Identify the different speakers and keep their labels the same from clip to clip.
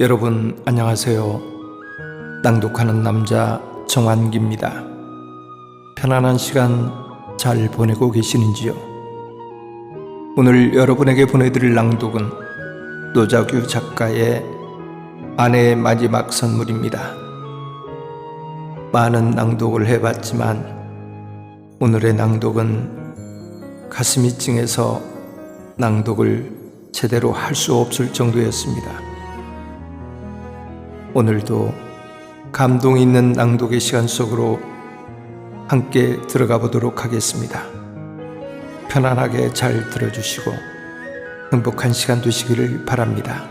Speaker 1: 여러분 안녕하세요. 낭독하는 남자 정환기입니다. 편안한 시간 잘 보내고 계시는지요? 오늘 여러분에게 보내드릴 낭독은 노자규 작가의 아내의 마지막 선물입니다. 많은 낭독을 해봤지만 오늘의 낭독은 가슴이 찡해서 낭독을 제대로 할 수 없을 정도였습니다. 오늘도 감동 있는 낭독의 시간 속으로 함께 들어가 보도록 하겠습니다. 편안하게 잘 들어주시고 행복한 시간 되시기를 바랍니다.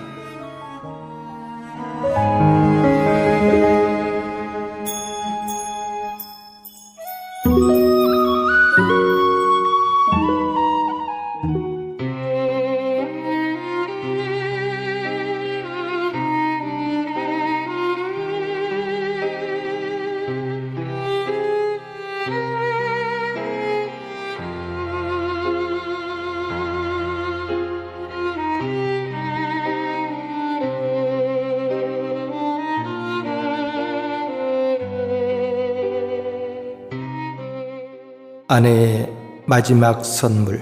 Speaker 1: 아내의 마지막 선물.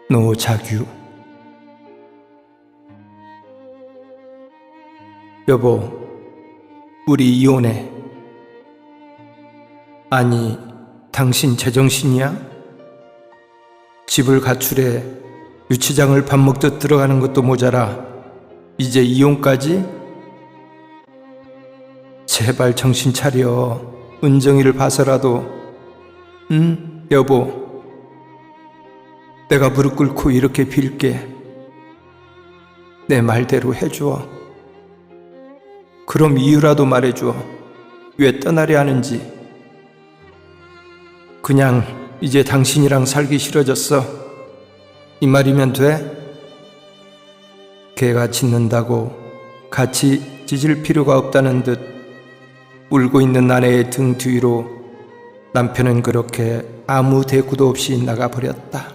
Speaker 1: 노자규. 여보, 우리 이혼해. 아니, 당신 제정신이야? 집을 가출해 유치장을 밥 먹듯 들어가는 것도 모자라 이제 이혼까지? 제발 정신 차려. 은정이를 봐서라도. 응, 여보. 내가 무릎 꿇고 이렇게 빌게. 내 말대로 해줘. 그럼 이유라도 말해줘. 왜 떠나려 하는지. 그냥 이제 당신이랑 살기 싫어졌어. 이 말이면 돼? 개가 짖는다고 같이 짖을 필요가 없다는 듯 울고 있는 아내의 등 뒤로 남편은 그렇게 아무 대꾸도 없이 나가버렸다.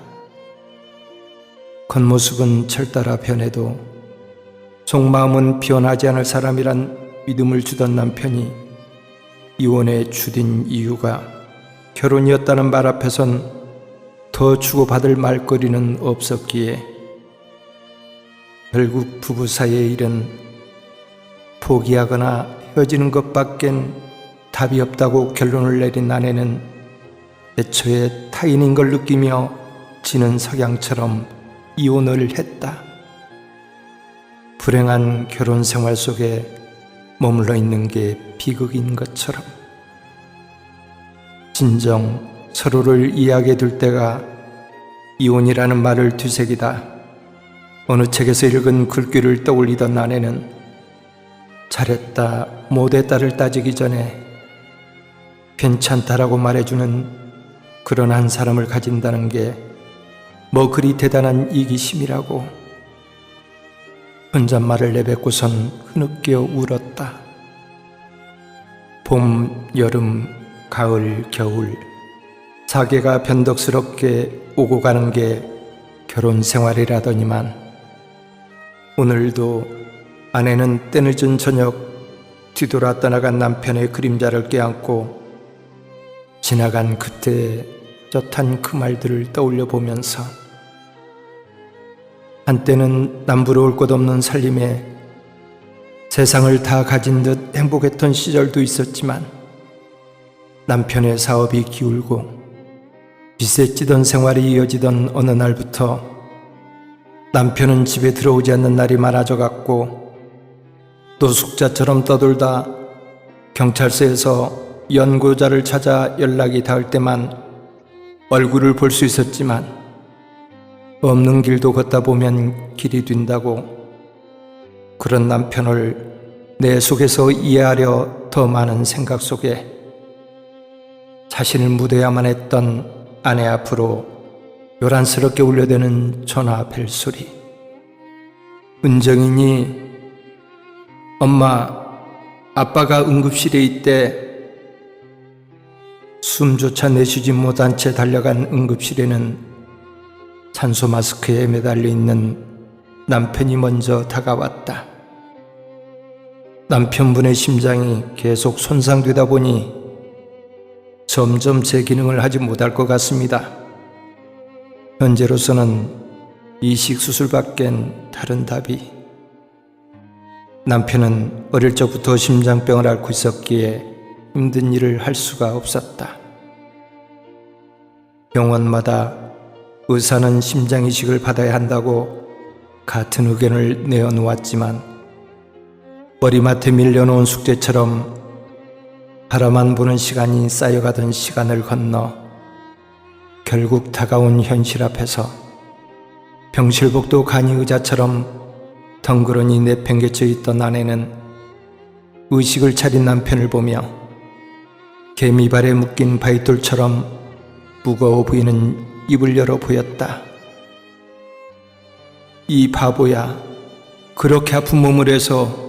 Speaker 1: 겉모습은 철따라 변해도 속마음은 변하지 않을 사람이란 믿음을 주던 남편이 이혼에 주된 이유가 결혼이었다는 말 앞에선 더 주고받을 말거리는 없었기에 결국 부부 사이의 일은 포기하거나 헤어지는 것밖엔 답이 없다고 결론을 내린 아내는 애초에 타인인 걸 느끼며 지는 석양처럼 이혼을 했다. 불행한 결혼 생활 속에 머물러 있는 게 비극인 것처럼. 진정 서로를 이해하게 될 때가 이혼이라는 말을 뒤새기다 어느 책에서 읽은 글귀를 떠올리던 아내는 잘했다 못했다를 따지기 전에 괜찮다라고 말해주는 그런 한 사람을 가진다는 게 뭐 그리 대단한 이기심이라고 혼잣말을 내뱉고선 흐느껴 울었다. 봄, 여름, 가을, 겨울 사계가 변덕스럽게 오고 가는 게 결혼 생활이라더니만 오늘도 아내는 때늦은 저녁 뒤돌아 떠나간 남편의 그림자를 껴안고 지나간 그때의 젓한 그 말들을 떠올려 보면서 한때는 남부러울 것 없는 살림에 세상을 다 가진 듯 행복했던 시절도 있었지만 남편의 사업이 기울고 빚에 찌던 생활이 이어지던 어느 날부터 남편은 집에 들어오지 않는 날이 많아져 갔고 노숙자처럼 떠돌다 경찰서에서 연고자를 찾아 연락이 닿을 때만 얼굴을 볼 수 있었지만 없는 길도 걷다 보면 길이 든다고 그런 남편을 내 속에서 이해하려 더 많은 생각 속에 자신을 묻어야만 했던 아내 앞으로 요란스럽게 울려대는 전화 벨소리. 은정이니? 엄마, 아빠가 응급실에 있대. 숨조차 내쉬지 못한 채 달려간 응급실에는 산소 마스크에 매달려 있는 남편이 먼저 다가왔다. 남편분의 심장이 계속 손상되다 보니 점점 제 기능을 하지 못할 것 같습니다. 현재로서는 이식 수술밖엔 다른 답이. 남편은 어릴 적부터 심장병을 앓고 있었기에 힘든 일을 할 수가 없었다. 병원마다 의사는 심장 이식을 받아야 한다고 같은 의견을 내어놓았지만 머리맡에 밀려놓은 숙제처럼 바라만 보는 시간이 쌓여가던 시간을 건너 결국 다가온 현실 앞에서 병실복도 간이 의자처럼 덩그러니 내팽개쳐 있던 아내는 의식을 차린 남편을 보며 개미발에 묶인 바위돌처럼 무거워 보이는 입을 열어 보였다. 이 바보야, 그렇게 아픈 몸을 해서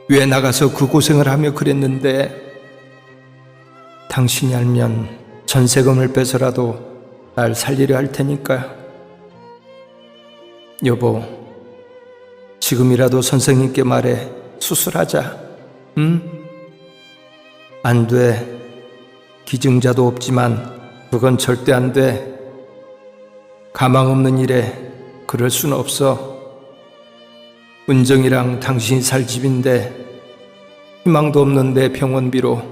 Speaker 1: 왜 나가서 그 고생을 하며 그랬는데, 당신이 알면 전세금을 빼서라도 날 살리려 할 테니까. 여보, 지금이라도 선생님께 말해 수술하자. 응? 안 돼. 기증자도 없지만 그건 절대 안 돼. 가망 없는 일에 그럴 순 없어. 은정이랑 당신이 살 집인데 희망도 없는 내 병원비로.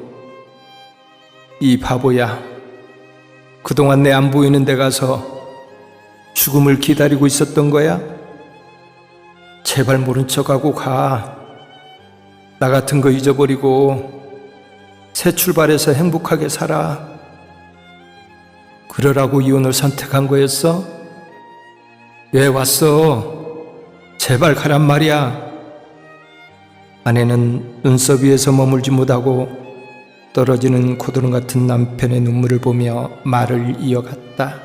Speaker 1: 이 바보야, 그동안 내 안 보이는 데 가서 죽음을 기다리고 있었던 거야? 제발 모른 척하고 가. 나 같은 거 잊어버리고 새 출발해서 행복하게 살아. 그러라고 이혼을 선택한 거였어? 왜 왔어? 제발 가란 말이야. 아내는 눈썹 위에서 머물지 못하고 떨어지는 고드름 같은 남편의 눈물을 보며 말을 이어갔다.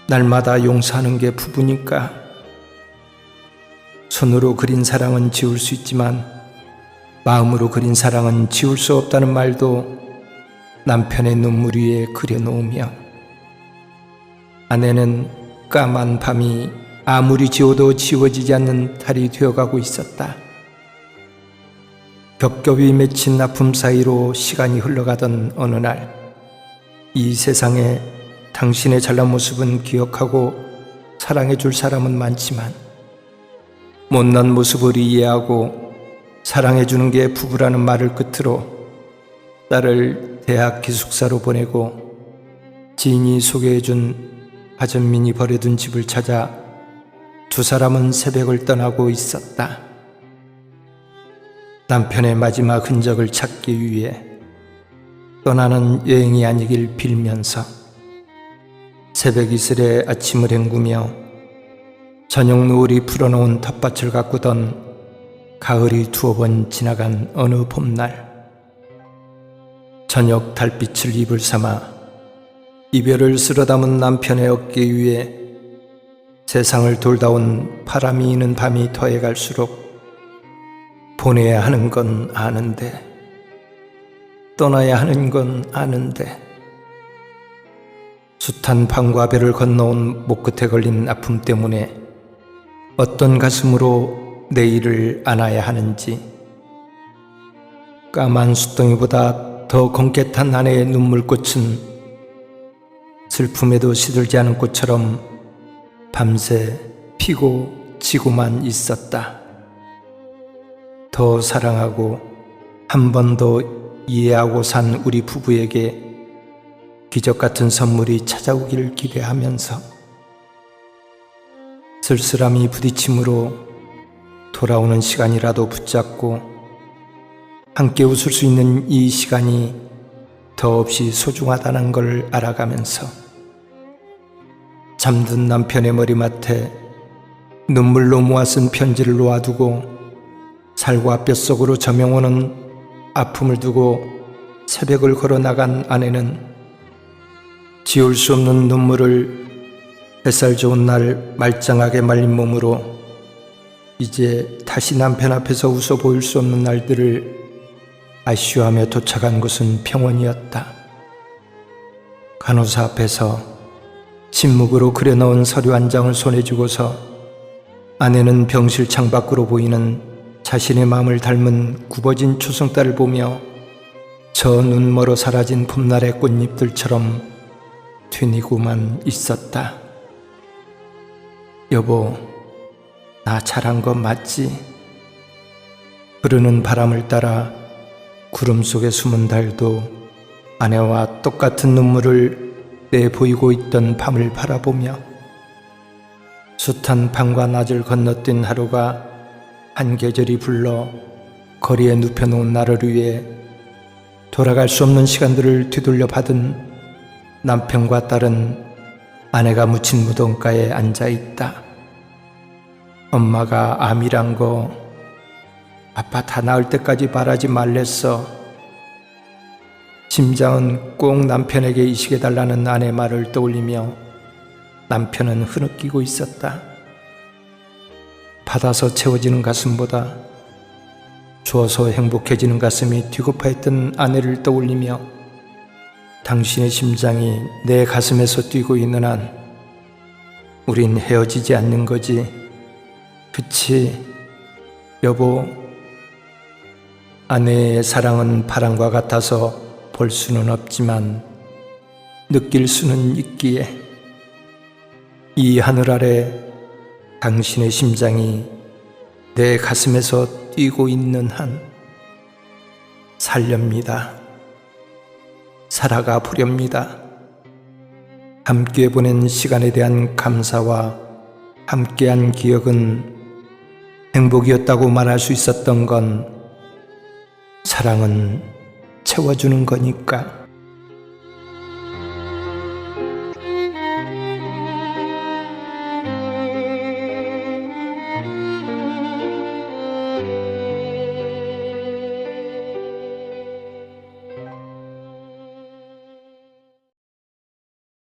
Speaker 1: 날마다 용서하는 게 부부니까. 손으로 그린 사랑은 지울 수 있지만 마음으로 그린 사랑은 지울 수 없다는 말도 남편의 눈물 위에 그려놓으며 아내는 까만 밤이 아무리 지워도 지워지지 않는 달이 되어가고 있었다. 겹겹이 맺힌 아픔 사이로 시간이 흘러가던 어느 날, 이 세상에 당신의 잘난 모습은 기억하고 사랑해줄 사람은 많지만 못난 모습을 이해하고 사랑해주는 게 부부라는 말을 끝으로 딸을 대학 기숙사로 보내고 지인이 소개해준 하전민이 버려둔 집을 찾아 두 사람은 새벽을 떠나고 있었다. 남편의 마지막 흔적을 찾기 위해 떠나는 여행이 아니길 빌면서 새벽 이슬에 아침을 헹구며 저녁 노을이 풀어놓은 텃밭을 가꾸던 가을이 두어 번 지나간 어느 봄날, 저녁 달빛을 입을 삼아 이별을 쓸어 담은 남편의 어깨 위에 세상을 돌다온 바람이 이는 밤이 더해갈수록 보내야 하는 건 아는데, 떠나야 하는 건 아는데, 숱한 밤과 별을 건너온 목 끝에 걸린 아픔 때문에 어떤 가슴으로 내일을 안아야 하는지, 까만 숫덩이보다 더 검게 탄 아내의 눈물꽃은 슬픔에도 시들지 않은 꽃처럼 밤새 피고 지고만 있었다. 더 사랑하고 한 번 더 이해하고 산 우리 부부에게 기적 같은 선물이 찾아오기를 기대하면서 쓸쓸함이 부딪힘으로 돌아오는 시간이라도 붙잡고 함께 웃을 수 있는 이 시간이 더없이 소중하다는 걸 알아가면서 잠든 남편의 머리맡에 눈물로 모아 쓴 편지를 놓아두고 살과 뼛속으로 저명오는 아픔을 두고 새벽을 걸어 나간 아내는 지울 수 없는 눈물을 햇살 좋은 날 말짱하게 말린 몸으로 이제 다시 남편 앞에서 웃어 보일 수 없는 날들을 아쉬워하며 도착한 곳은 병원이었다. 간호사 앞에서 침묵으로 그려놓은 서류 한 장을 손에 쥐고서 아내는 병실 창밖으로 보이는 자신의 마음을 닮은 굽어진 초승달을 보며 저 눈멀어 사라진 봄날의 꽃잎들처럼 튀니고만 있었다. 여보, 나 잘한 거 맞지? 흐르는 바람을 따라 구름 속에 숨은 달도 아내와 똑같은 눈물을 내보이고 있던 밤을 바라보며 숱한 밤과 낮을 건너뛴 하루가 한 계절이 불러 거리에 눕혀놓은 나를 위해 돌아갈 수 없는 시간들을 뒤돌려 받은 남편과 딸은 아내가 묻힌 무덤가에 앉아있다. 엄마가 암이란 거 아빠 다 나을 때까지 바라지 말랬어. 심장은 꼭 남편에게 이식해달라는 아내 말을 떠올리며 남편은 흐느끼고 있었다. 받아서 채워지는 가슴보다 주어서 행복해지는 가슴이 뒤고파했던 아내를 떠올리며 당신의 심장이 내 가슴에서 뛰고 있는 한 우린 헤어지지 않는 거지. 그치, 여보? 아내의 사랑은 바람과 같아서 볼 수는 없지만 느낄 수는 있기에 이 하늘 아래 당신의 심장이 내 가슴에서 뛰고 있는 한 살렵니다. 살아가 보렵니다. 함께 보낸 시간에 대한 감사와 함께한 기억은 행복이었다고 말할 수 있었던 건 사랑은 채워주는 거니까.